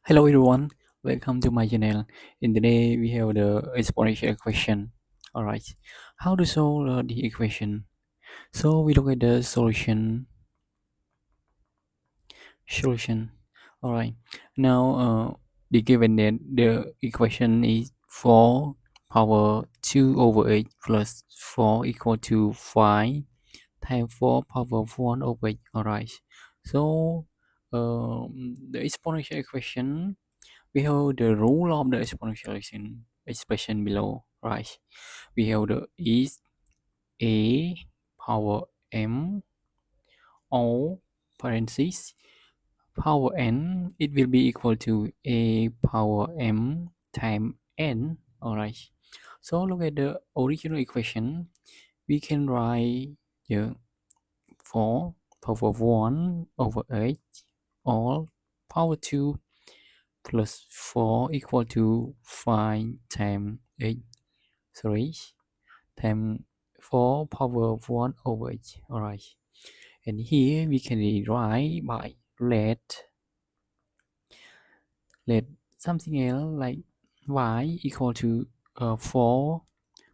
Hello everyone, welcome to my channel. In today we have the exponential equation. Alright, how to solve the equation? So we look at the solution. Alright, now the given that the equation is 4 power 2 over 8 plus 4 equal to 5 times 4 power 1 over 8. Alright, so the exponential equation, we have the rule of the exponential expression below, right? We have the is a power m o parentheses power n, it will be equal to a power m times n. All right, so look at the original equation. We can write the 4 power 1 over 8 all power 2 plus 4 equal to 5 times 8, sorry, times 4 power 1 over 8. Alright, and here we can rewrite by let something else like y equal to 4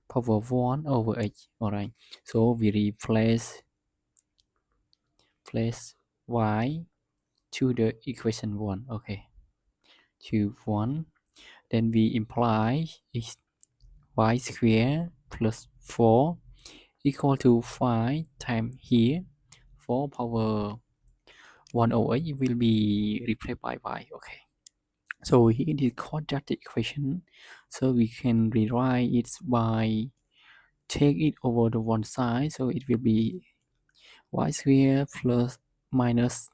power 1 over 8. Alright, so we place y to the equation 1. Okay, to 1, then we imply is y squared plus 4 equal to 5 times here 4 power 1 over 8 will be replaced by y. Okay, so here is quadratic equation, so we can rewrite it by take it over the one side, so it will be y squared plus minus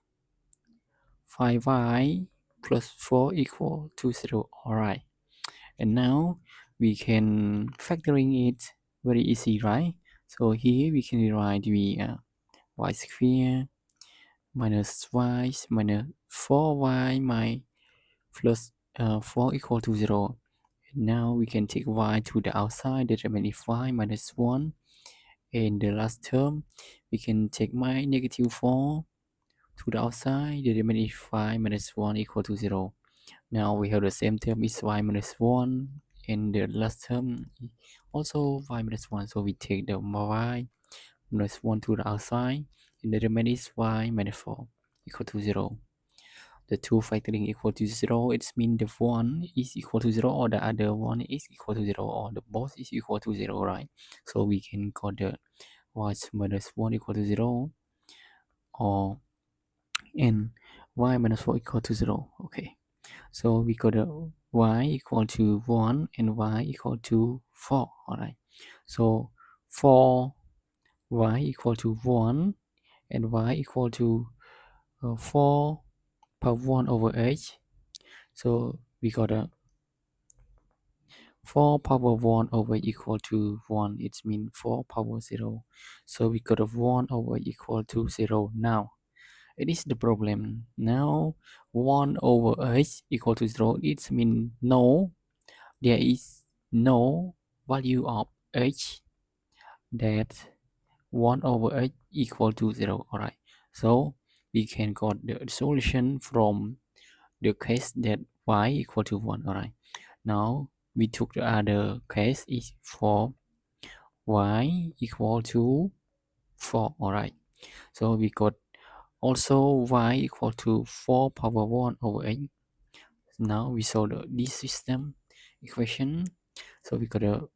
5y plus 4 equal to 0. Alright, and now we can factoring it very easy, right? So here we can rewrite the y squared minus y minus 4y plus 4 equal to 0. And now we can take y to the outside, the remaining 5 minus 1. And the last term, we can take my negative 4 to the outside, the remaining 5 minus 1 equal to 0. Now we have the same term is y minus 1, and the last term also y minus 1. So we take the y minus 1 to the outside, and the remainder is y minus 4 equal to 0. The two factoring equal to 0, it means the one is equal to 0 or the other one is equal to 0 or the both is equal to 0, right? So we can call the y minus 1 equal to 0 or and y minus 4 equal to 0. Okay, so we got the y equal to 1 and y equal to 4. All right, so for y equal to 1 and y equal to 4 power 1 over 8, so we got a 4 power 1 over equal to 1, it means 4 power 0, so we got a 1 over equal to 0. Now it is the problem. Now 1 over 8 equal to 0, it means no, there is no value of h that 1 over 8 equal to 0. Alright, so we can got the solution from the case that y equal to 1. Alright, now we took the other case is for y equal to 4. Alright, so we got also y equal to 4 power 1 over 8. Now we solve this system equation, so we got a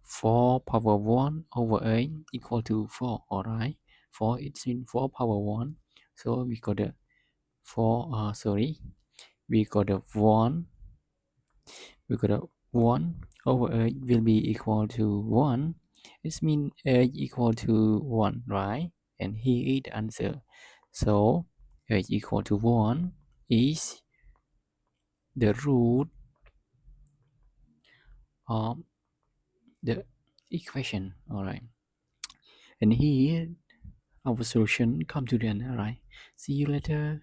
4 power 1 over 8 equal to 4. Alright, 4 it's in 4 power 1, so we got a 4 we got a 1 over 8 will be equal to 1. It means 8 equal to 1, right? And here is the answer. So 8 equal to 1 is the root of the equation. Alright, and here our solution come to the end. Alright, see you later.